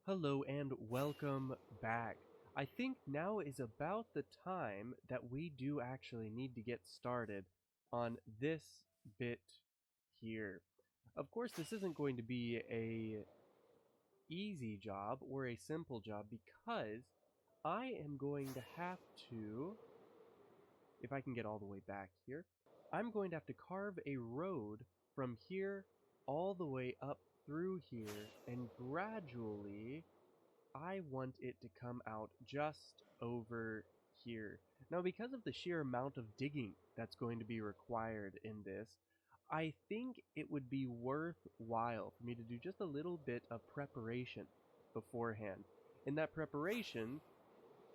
Hello and welcome back. I think now is about the time that we do actually need to get started on this bit here. Of course, this isn't going to be a easy job or a simple job because I am going to have to, if I can get all the way back here, I'm going to have to carve a road from here all the way up through here and gradually I want it to come out just over here. Now, because of the sheer amount of digging that's going to be required in this, I think it would be worthwhile for me to do just a little bit of preparation beforehand. And that preparation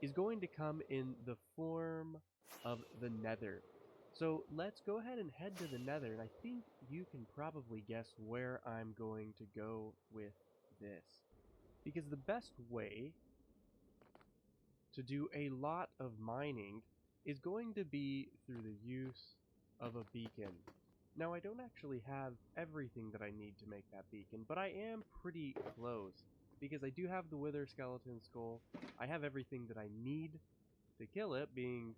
is going to come in the form of the nether. So let's go ahead and head to the nether, and I think you can probably guess where I'm going to go with this. Because the best way to do a lot of mining is going to be through the use of a beacon. Now, I don't actually have everything that I need to make that beacon, but I am pretty close, because I do have the Wither Skeleton Skull, I have everything that I need to kill it, being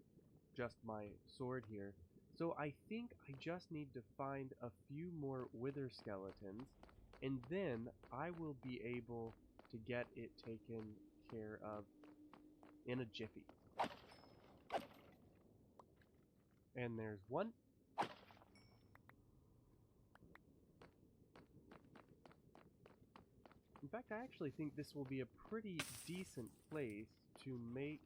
just my sword here. So I think I just need to find a few more Wither Skeletons, and then I will be able to get it taken care of in a jiffy. And there's one. In fact, I actually think this will be a pretty decent place to make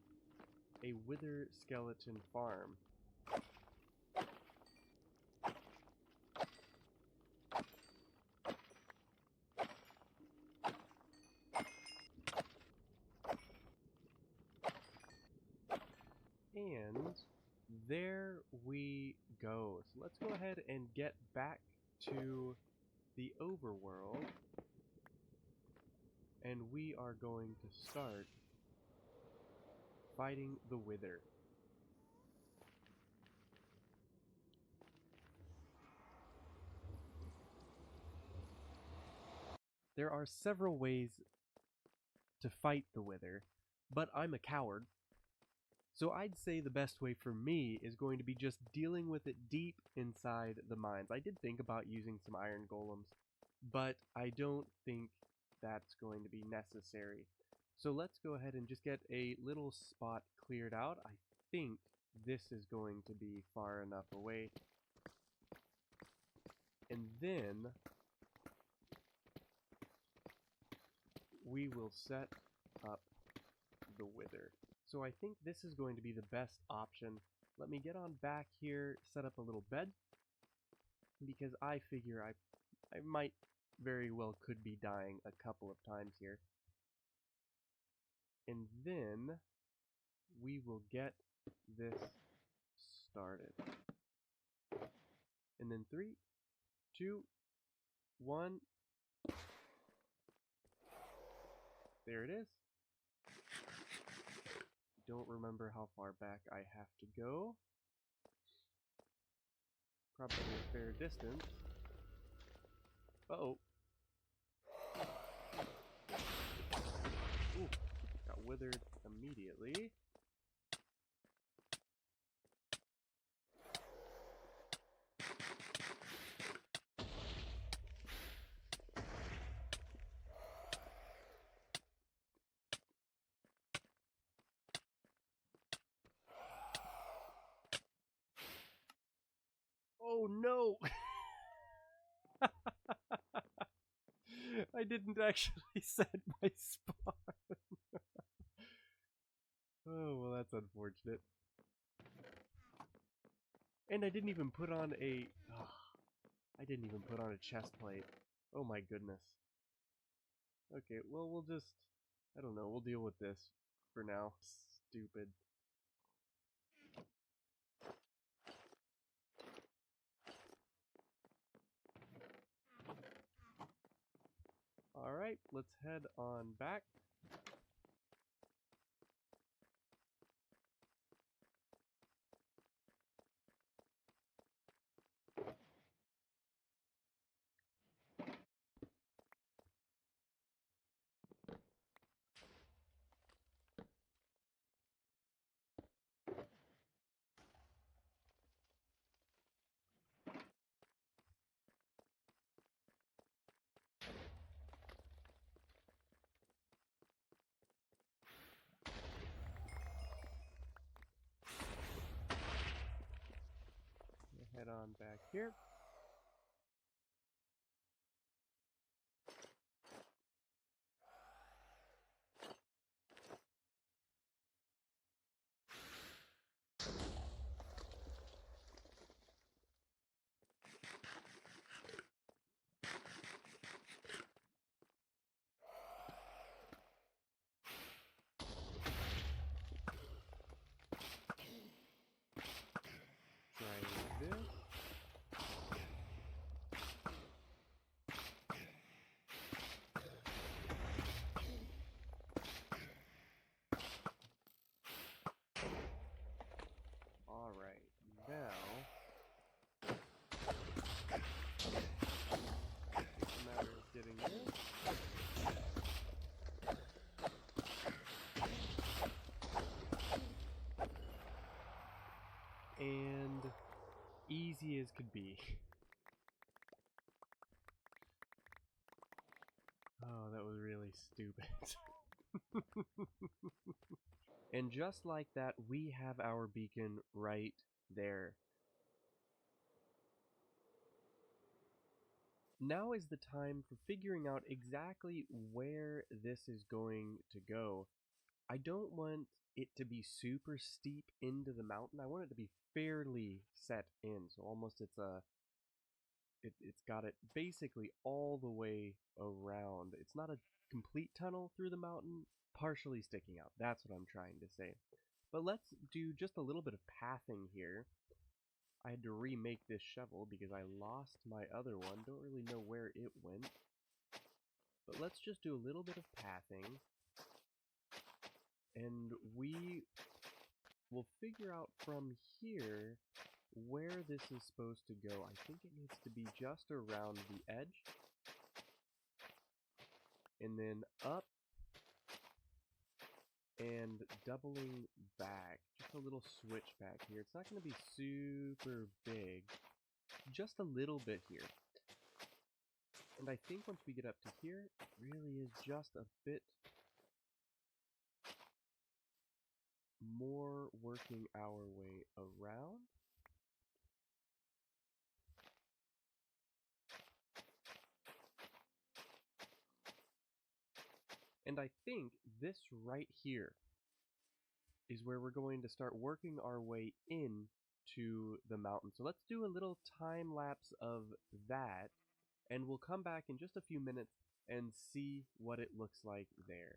a Wither Skeleton farm. And there we go. So let's go ahead and get back to the overworld. And we are going to start fighting the Wither. There are several ways to fight the Wither, but I'm a coward. So I'd say the best way for me is going to be just dealing with it deep inside the mines. I did think about using some iron golems, but I don't think that's going to be necessary. So let's go ahead and just get a little spot cleared out. I think this is going to be far enough away. And then we will set up the Wither. So I think this is going to be the best option. Let me get on back here, set up a little bed, because I figure I might very well could be dying a couple of times here. And then we will get this started. And then 3, 2, 1. There it is. Don't remember how far back I have to go. Probably a fair distance. Uh-oh. Ooh, got withered immediately. Oh no! I didn't actually set my spawn. Oh, well, that's unfortunate. And I didn't even put on a... Oh, I didn't even put on a chest plate. Oh my goodness. Okay, well, we'll just... I don't know, we'll deal with this for now. Stupid. Alright, let's head on back. on back here. Trying this. Alright, now it's a matter of getting this. And easy as could be. Oh, that was really stupid. And just like that, we have our beacon right there. Now is the time for figuring out exactly where this is going to go. I don't want it to be super steep into the mountain. I want it to be fairly set in. So almost it's got it basically all the way around. It's not a complete tunnel through the mountain, partially sticking out. That's what I'm trying to say. But let's do just a little bit of pathing here. I had to remake this shovel because I lost my other one. Don't really know where it went. But let's just do a little bit of pathing. And we will figure out from here where this is supposed to go. I think it needs to be just around the edge. And then up and doubling back. Just a little switch back here. It's not going to be super big. Just a little bit here. And I think once we get up to here, it really is just a bit more working our way around. And I think this right here is where we're going to start working our way in to the mountain. So let's do a little time lapse of that, and we'll come back in just a few minutes and see what it looks like there.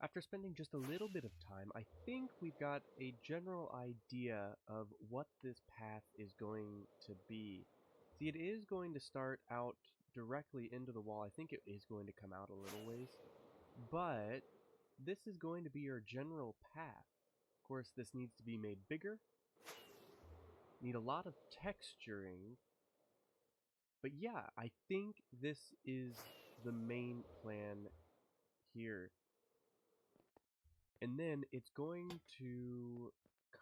After spending just a little bit of time, I think we've got a general idea of what this path is going to be. See, it is going to start out directly into the wall. I think it is going to come out a little ways. But this is going to be your general path. Of course, this needs to be made bigger. Need a lot of texturing. But yeah, I think this is the main plan here. And then it's going to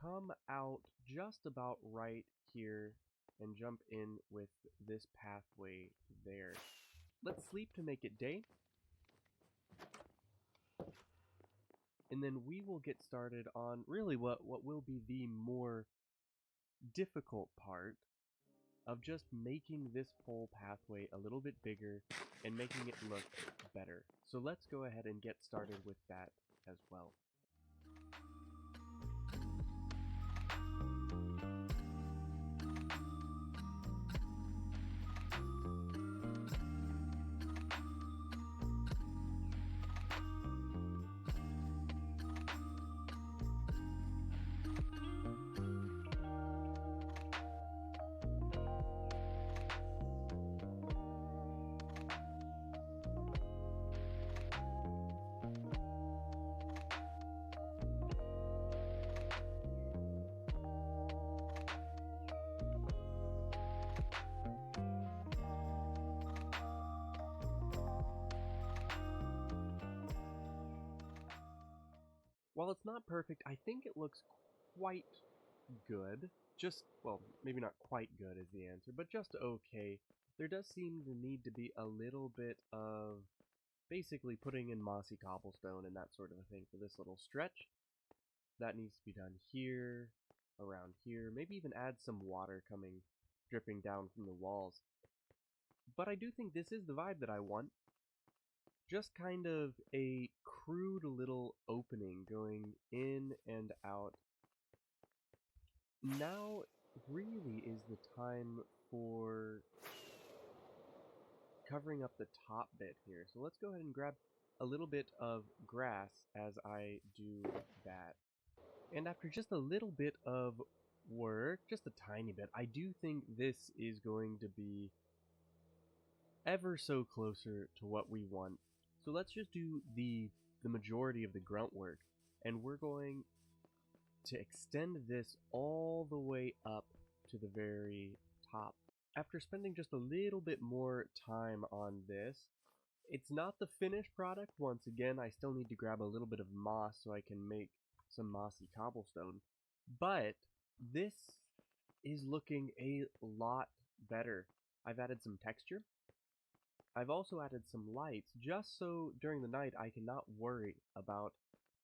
come out just about right here and jump in with this pathway there. Let's sleep to make it day. And then we will get started on really what will be the more difficult part of just making this whole pathway a little bit bigger and making it look better. So let's go ahead and get started with that as well. while it's not perfect, I think it looks quite good. Just, well, maybe not quite good is the answer, but just okay. There does seem to need to be a little bit of basically putting in mossy cobblestone and that sort of a thing for this little stretch. That needs to be done here, around here, maybe even add some water coming, dripping down from the walls. But I do think this is the vibe that I want. Just kind of a crude little opening going in and out. Now really is the time for covering up the top bit here. So let's go ahead and grab a little bit of grass as I do that. And after just a little bit of work, just a tiny bit, I do think this is going to be ever so closer to what we want. So let's just do the majority of the grunt work, and we're going to extend this all the way up to the very top. After spending just a little bit more time on this, it's not the finished product. Once again, I still need to grab a little bit of moss so I can make some mossy cobblestone, but this is looking a lot better. I've added some texture. I've also added some lights, just so during the night I cannot worry about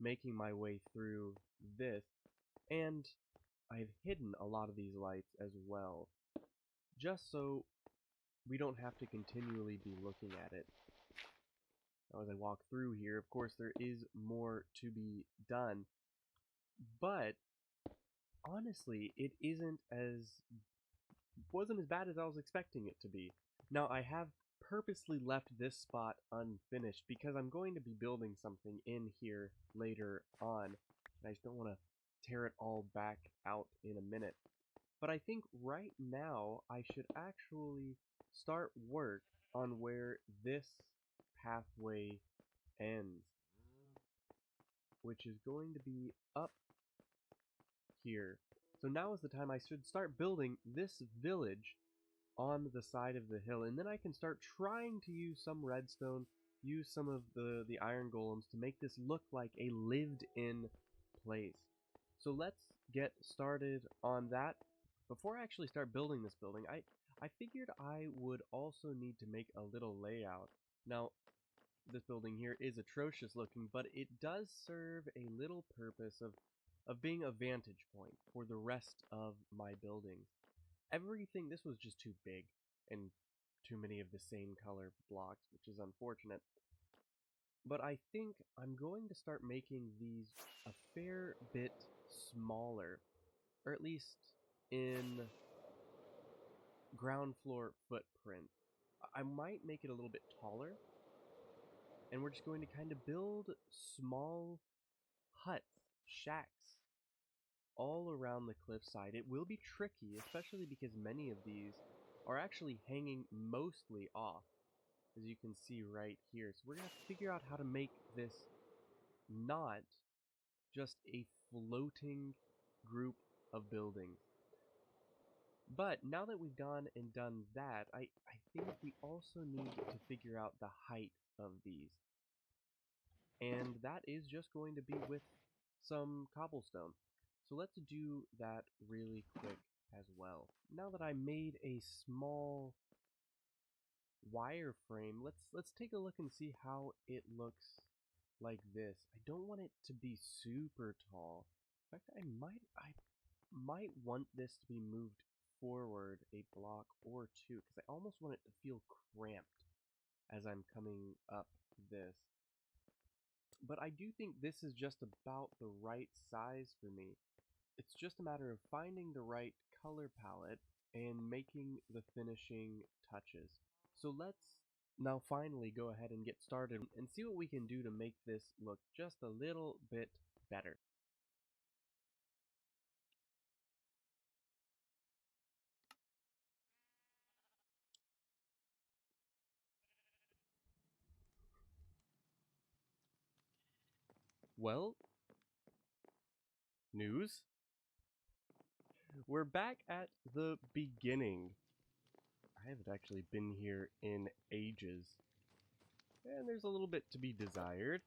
making my way through this, and I've hidden a lot of these lights as well, just so we don't have to continually be looking at it. Now, as I walk through here, of course there is more to be done, but honestly, it wasn't as bad as I was expecting it to be. Now, I have purposely left this spot unfinished because I'm going to be building something in here later on, and I just don't want to tear it all back out in a minute. But I think right now I should actually start work on where this pathway ends, which is going to be up here. So now is the time I should start building this village on the side of the hill, and then I can start trying to use some redstone, use some of the iron golems to make this look like a lived-in place. So let's get started on that. Before I actually start building this building, I figured I would also need to make a little layout. Now, this building here is atrocious looking, but it does serve a little purpose of being a vantage point for the rest of my buildings. Everything, this was just too big and too many of the same color blocks, which is unfortunate. But I think I'm going to start making these a fair bit smaller, or at least in ground floor footprint. I might make it a little bit taller, and we're just going to kind of build small huts, shacks, all around the cliffside. It will be tricky, especially because many of these are actually hanging mostly off, as you can see right here. So we're going to have to figure out how to make this not just a floating group of buildings. But now that we've gone and done that, I think we also need to figure out the height of these. And that is just going to be with some cobblestone. So let's do that really quick as well. Now that I made a small wireframe, let's take a look and see how it looks like this. I don't want it to be super tall. In fact, I might want this to be moved forward a block or two, because I almost want it to feel cramped as I'm coming up this. But I do think this is just about the right size for me. It's just a matter of finding the right color palette and making the finishing touches. So let's now finally go ahead and get started and see what we can do to make this look just a little bit better. Well, news? We're back at the beginning. I haven't actually been here in ages. And there's a little bit to be desired.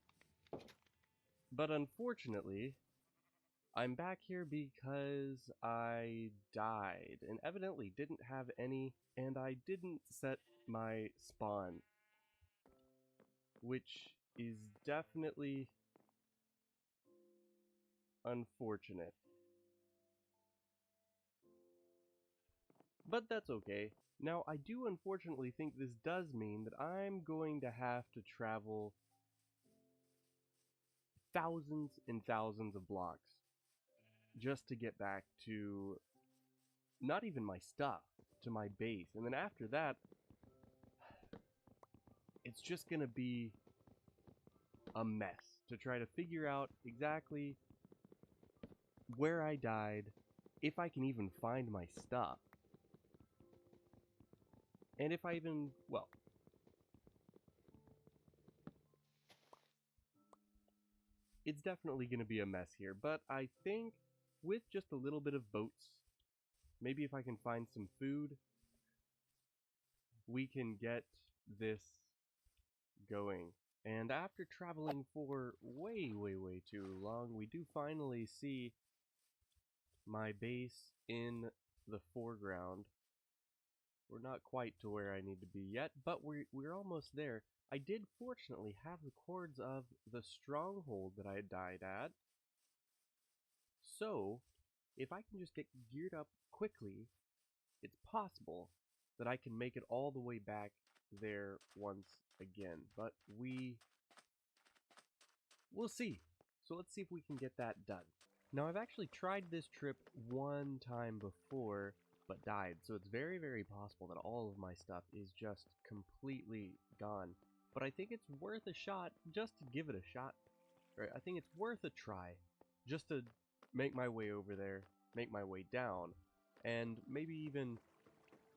But unfortunately, I'm back here because I died and evidently didn't have any, and I didn't set my spawn, which is definitely unfortunate. But that's okay. Now, I do unfortunately think this does mean that I'm going to have to travel thousands and thousands of blocks just to get back to not even my stuff, to my base. And then after that, it's just gonna be a mess to try to figure out exactly where I died, if I can even find my stuff, and if I even, well, it's definitely gonna be a mess here, but I think with just a little bit of boats, maybe if I can find some food, we can get this going. And after traveling for way too long, we do finally see my base in the foreground. We're not quite to where I need to be yet, but we're almost there. I did fortunately have the cords of the stronghold that I had died at. So, if I can just get geared up quickly, it's possible that I can make it all the way back there once again. But we'll see. So let's see if we can get that done. Now, I've actually tried this trip one time before, but died, so it's very possible that all of my stuff is just completely gone. But I think it's worth a shot just to give it a shot. Right? I think it's worth a try just to make my way over there, make my way down, and maybe even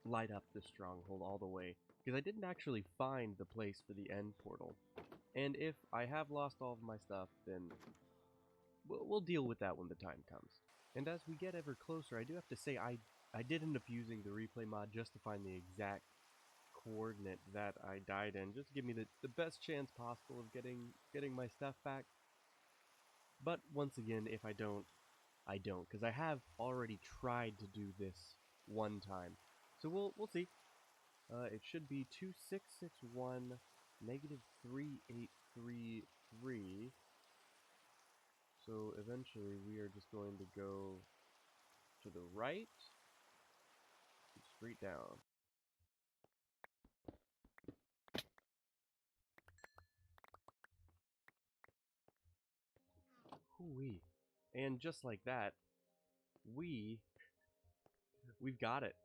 light up the stronghold all the way. Because I didn't actually find the place for the end portal. And if I have lost all of my stuff, then we'll deal with that when the time comes. And as we get ever closer, I do have to say I did end up using the replay mod just to find the exact coordinate that I died in, just to give me the best chance possible of getting my stuff back. But once again, if I don't, I don't, because I have already tried to do this one time. So we'll see. It should be 2661 negative 3833. So eventually we are just going to go to the right, straight down. Hoo-wee. And just like that, we've got it.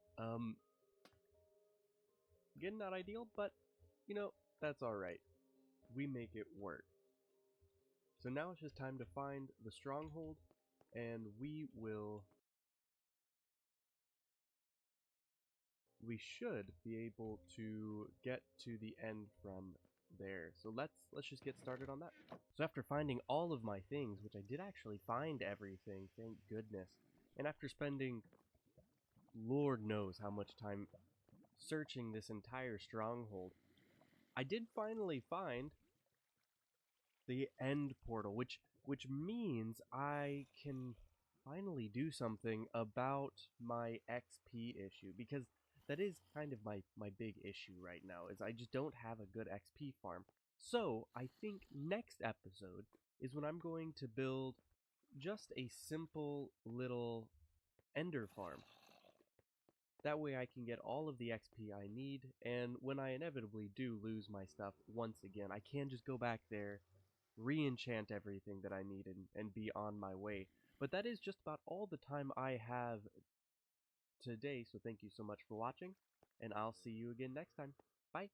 Again, not ideal, but you know, that's alright. We make it work. So now it's just time to find the stronghold, and we should be able to get to the end from there. So let's just get started on that. So after finding all of my things, which I did actually find everything, thank goodness, and after spending Lord knows how much time searching this entire stronghold, I did finally find the end portal, which means I can finally do something about my XP issue, because that is kind of my big issue right now, is I just don't have a good XP farm. So I think next episode is when I'm going to build just a simple little ender farm. That way I can get all of the XP I need, and when I inevitably do lose my stuff once again, I can just go back there, re-enchant everything that I need, and be on my way. But that is just about all the time I have today, so thank you so much for watching, and I'll see you again next time. Bye!